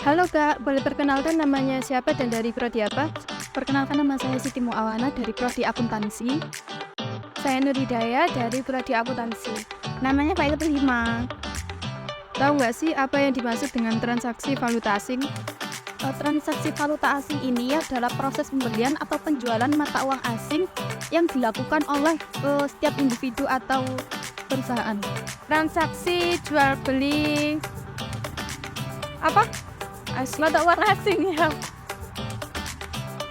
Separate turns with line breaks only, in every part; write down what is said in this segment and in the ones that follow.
Halo Kak, boleh perkenalkan namanya siapa dan dari prodi apa?
Perkenalkan nama saya Siti Muawana dari Prodi Akuntansi.
Saya Nur Hidayah dari prodi akuntansi.
Namanya Pak Ilham.
Tahu nggak sih apa yang dimaksud dengan transaksi valuta asing?
Transaksi valuta asing ini adalah proses pembelian atau penjualan mata uang asing yang dilakukan oleh setiap individu atau perusahaan.
Transaksi jual beli apa?
Mata uang asing ya.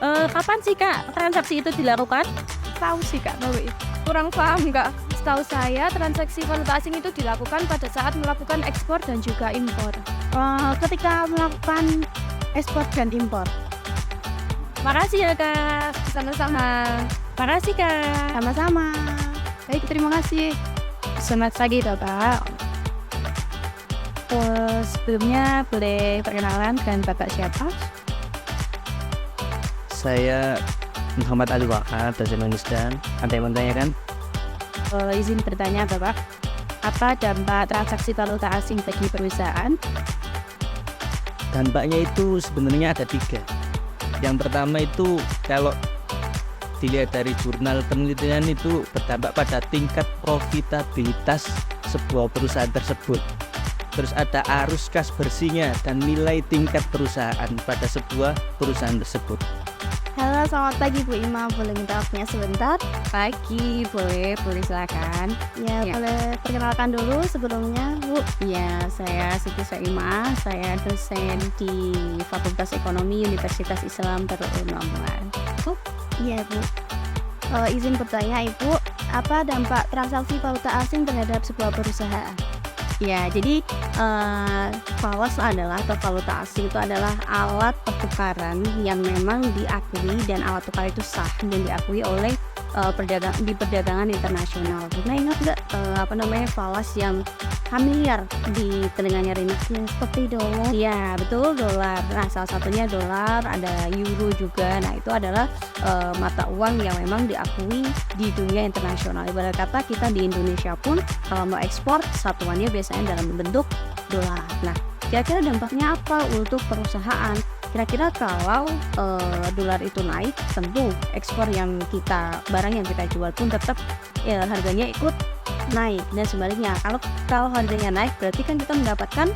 Kapan sih Kak transaksi itu dilakukan?
Tahu sih Kak, tapi kurang paham nggak? Setahu saya transaksi valuta asing itu dilakukan pada saat melakukan ekspor dan juga impor.
Ketika melakukan ekspor dan impor.
Makasih ya Kak, sama-sama.
Makasih Kak.
Sama-sama. Baik, terima kasih.
Selamat pagi Bapak. Sebelumnya boleh perkenalan dengan Bapak siapa?
Saya Muhammad Ali Wahab dari Indonesia. Ada yang mau tanyakan?
Izin bertanya Bapak, apa dampak transaksi valuta asing bagi perusahaan?
Dampaknya itu sebenarnya ada 3. Yang pertama itu kalau dilihat dari jurnal penelitian itu berdampak pada tingkat profitabilitas sebuah perusahaan tersebut. Terus ada arus kas bersihnya dan nilai tingkat perusahaan pada sebuah perusahaan tersebut.
Halo, selamat pagi Bu Ima, boleh minta waktunya sebentar? Pagi, boleh silakan. Ya, boleh perkenalkan dulu sebelumnya Bu. Ya, saya Siti Soima, saya dosen di Fakultas Ekonomi Universitas Islam Darul Ulum. Bu? Iya Bu. Izin bertanya Ibu, apa dampak transaksi valuta asing terhadap sebuah perusahaan? Ya, jadi falas adalah atau valuta asing itu adalah alat pertukaran yang memang diakui dan alat tukar itu sah dan diakui oleh di perdagangan internasional. Nah, ingat nggak falas yang familiar di telinganya Rina? Ya, seperti dolar. Ya, betul, dolar. Nah, salah satunya dolar, ada euro juga. Nah, itu adalah mata uang yang memang diakui di dunia internasional. Ibarat kata kita di Indonesia pun kalau mau ekspor satuannya biasanya dalam bentuk dolar. Nah, kira-kira dampaknya apa untuk perusahaan? Kira-kira kalau dolar itu naik, tentu ekspor barang yang kita jual pun tetap ya, harganya ikut naik. Dan sebaliknya, kalau harganya naik berarti kan kita mendapatkan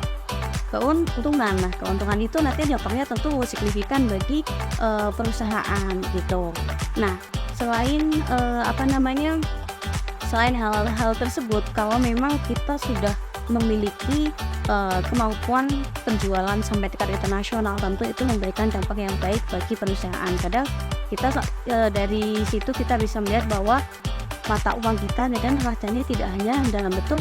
keuntungan. Nah, keuntungan itu nanti dampaknya tentu signifikan bagi perusahaan gitu. Nah, selain selain hal-hal tersebut, kalau memang kita sudah memiliki kemampuan penjualan sampai tingkat internasional, tentu itu memberikan dampak yang baik bagi perusahaan. Kadang kita dari situ kita bisa melihat bahwa mata uang kita dan harganya tidak hanya dalam bentuk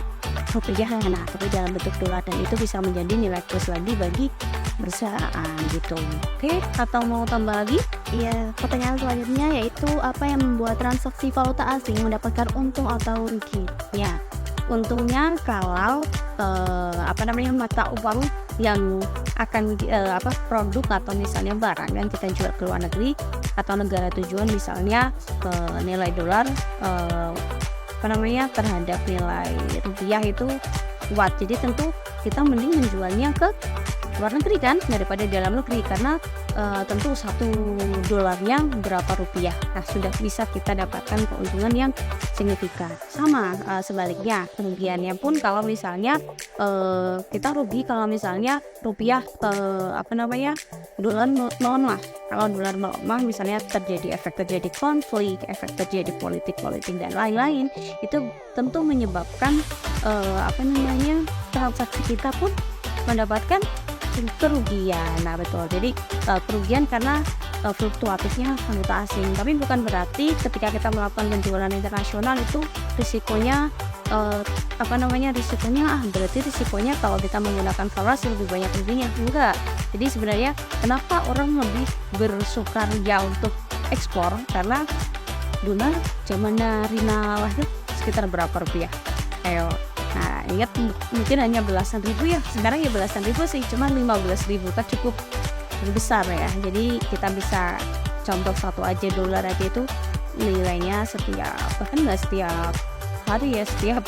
rupiah, tapi dalam bentuk dolar, dan itu bisa menjadi nilai plus lagi bagi perusahaan gitu. Oke, atau mau tambah lagi? Iya, pertanyaan selanjutnya yaitu apa yang membuat transaksi valuta asing mendapatkan untung atau rugi? Ya, untungnya kalau mata uang yang akan produk atau misalnya barang yang kita jual ke luar negeri atau negara tujuan, misalnya nilai dolar terhadap nilai rupiah itu kuat, jadi tentu kita mending menjualnya ke luar negeri kan daripada di dalam negeri, karena tentu $1 berapa rupiah. Nah, sudah bisa kita dapatkan keuntungan yang signifikan. Sama sebaliknya, kerugiannya pun kalau misalnya kita rugi kalau misalnya rupiah dolar melemah. Kalau dolar melemah, misalnya terjadi konflik, efek terjadi politik dan lain-lain, itu tentu menyebabkan transaksi kita pun mendapatkan kerugian. Nah, betul. Jadi kerugian karena fluktuatifnya valuta asing. Tapi bukan berarti ketika kita melakukan penjualan internasional itu risikonya berarti risikonya kalau kita menggunakan falas lebih banyak ruginya. Enggak. Jadi sebenarnya kenapa orang lebih bersukaria untuk ekspor? Karena dolar zamannya Rina lahir sekitar berapa rupiah? Ayo. Nah, ingat mungkin hanya belasan ribu ya. Sekarang ya belasan ribu sih, cuma 15.000 kan cukup besar ya. Jadi kita bisa contoh satu aja, dolar aja itu nilainya bahkan nggak setiap hari ya, setiap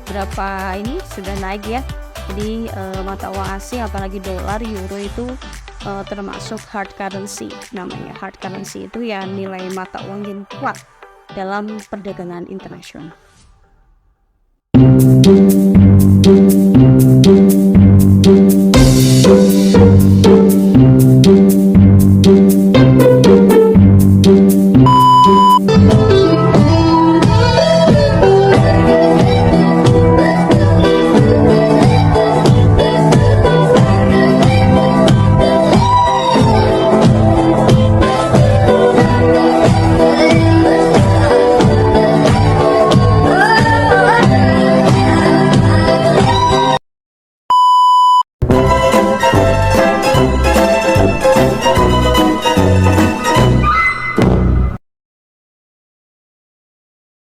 berapa ini sudah naik ya. Jadi mata uang asing apalagi dolar, euro itu termasuk hard currency namanya. Hard currency itu ya nilai mata uang yang kuat dalam perdagangan internasional.